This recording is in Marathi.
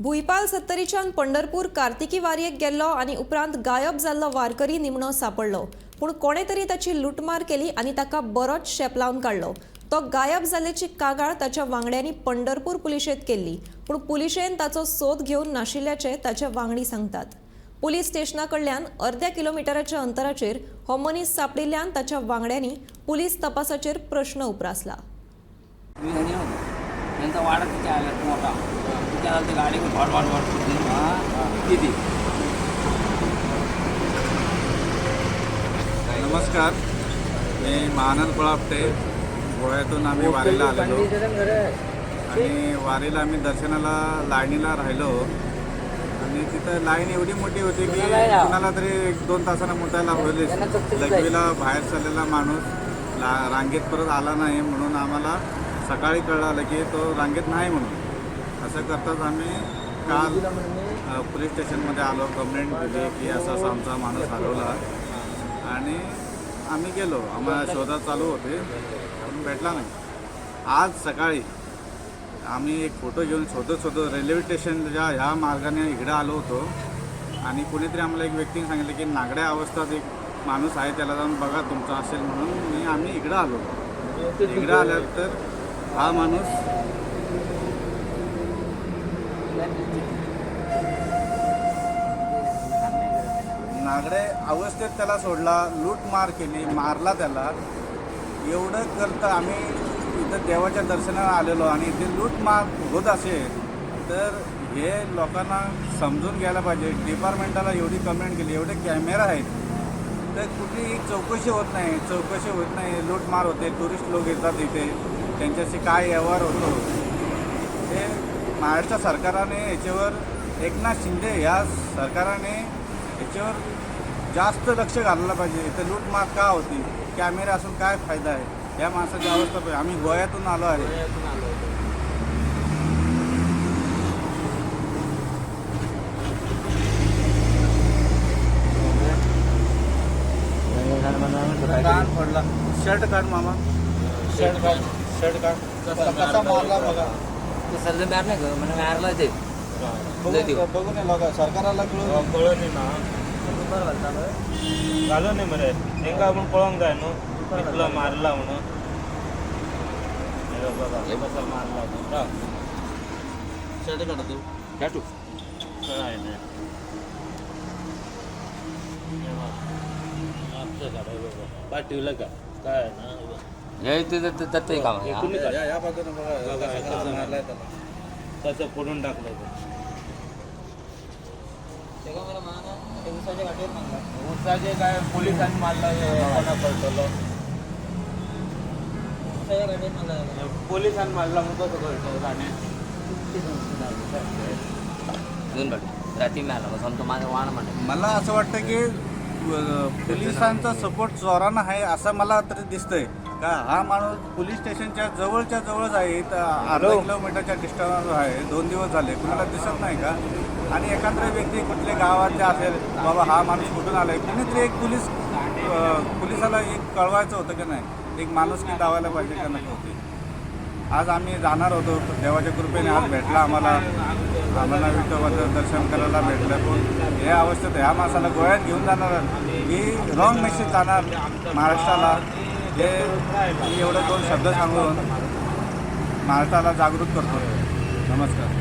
भुईपाल सत्तरीच्यान पंढरपूर कार्तिकी वारयेक गेल्लो आनी उपरांत गायब जाल्लो वारकरी निमणो सापडलो। पूण कोणे तरी ताची लुटमार केली आनी ताका बरोच शेप लावन काडलो। तो गायब जाल्ल्याची कागाळ ताच्या वांगड्यांनी पंढरपूर पुलिशेंत केल्ली, पूण पुलिशेन ताचो सोद घेवन नाशिल्ल्याचे ताचे वांगडी सांगतात। पुलीस स्टेशना कडल्यान अर्ध्या किलोमिटराच्या अंतराचेर हो मनीस सापडिल्ल्यान ताच्या वांगड्यांनी पुलीस तपासाचेर प्रश्न उपरासला। नमस्कार, मी महानंद पळापटे गोव्यातून आम्ही वारीला आलेलो आणि वारीला आम्ही दर्शनाला लाईनीला राहिलो आणि तिथं लाईन एवढी मोठी होती की कोणाला तरी 1-2 तासांना मुतायला होईल। लघवीला बाहेर चाललेला माणूस रांगेत परत आला नाही म्हणून आम्हाला सकाळी कळलं की तो रांगेत नाही म्हणून। असं करताच आम्ही काल पोलीस स्टेशनमध्ये आलो, कंप्लेंट दिली की असं आमचा माणूस हरवला आणि आम्ही गेलो। आम्हाला शोधात चालू होते पण भेटला नाही। आज सकाळी आम्ही एक फोटो घेऊन शोधत रेल्वे स्टेशनच्या ह्या मार्गाने इकडे आलो होतो आणि कोणीतरी आम्हाला एक व्यक्तीने सांगितलं की नागड्या अवस्थेत एक माणूस आहे, त्याला जाऊन बघा तुमचा असेल म्हणून आम्ही इकडं आलो। इकडं आल्यानंतर हा माणूस नागडे अवस्थेत त्याला सोडला, लूटमार केली, मारला त्याला। एवढं करता आम्ही इथं देवाच्या दर्शनाला आलेलो आणि इथे लूटमार होत असेल तर हे लोकांना समजून घ्यायला पाहिजे। डिपार्टमेंटाला एवढी कंप्लेंट केली, एवढे कॅमेरा आहेत तर कुठलीही चौकशी होत नाही, लूटमार होते। टुरिस्ट लोक येतात इथे, त्यांच्याशी काय व्यवहार होतो हे महाराष्ट्र सरकारने याच्यावर, एकनाथ शिंदे या सरकारने याच्यावर जास्त लक्ष घालायला पाहिजे। इथे लूटमार का होती, कॅमेरा असून काय फायदा आहे? या माणसाची अवस्था पाहिजे। आम्ही गोव्यातून आलो आहे। कान पडला, शर्ट काढ मामा, शर्ट काढ कसा मारला बघा। सरले मार नाही ग, म्हणजे मारला ते बघून लोक सरकाराला कळलं नाही ना, झालं नाही मरे नेमका आपण पळून जाय न्हू, तुला मारला म्हणून बघा कसा मारला म्हणून। शर्ट काढ तू, काटू काय नाही पाठीवलं का काय ना हे ते काम आहे। या बाजूने बघा मारलाय त्याला, तसं फोडून टाकलं उसाचे काय पोलिसांनी मारला पळतलो, पोलिसांनी मारला मग कसं कळतो रात्री मिळाला मग समजा माझं वाण म्हणत। मला असं वाटतं की पोलिसांचा सपोर्ट जोरानं आहे असं मला तरी दिसतंय का। हा माणूस पोलीस स्टेशनच्या जवळच आहे, अर्धा किलोमीटरच्या डिस्टन्सवर आहे। 2 दिवस झाले, कुणाला दिसत नाही का? आणि एखादा व्यक्ती कुठल्या गावाचे असेल, बाबा हा माणूस कुठून आलाय, कुणीतरी एक पोलिसाला एक कळवायचं होतं की नाही, एक माणूस की लावायला पाहिजे का नाही होते। आज आम्ही जाणार होतो, देवाच्या कृपेने आज भेटला आम्हाला विठोबाचं दर्शन करायला भेटलं। पण या अवस्थेत ह्या माणसाला गोव्यात घेऊन जाणार ही रॉंग मेसेज जाणार महाराष्ट्राला। हे एवढे 2 शब्द सांगून महाराष्ट्राला जागृत करतो। नमस्कार।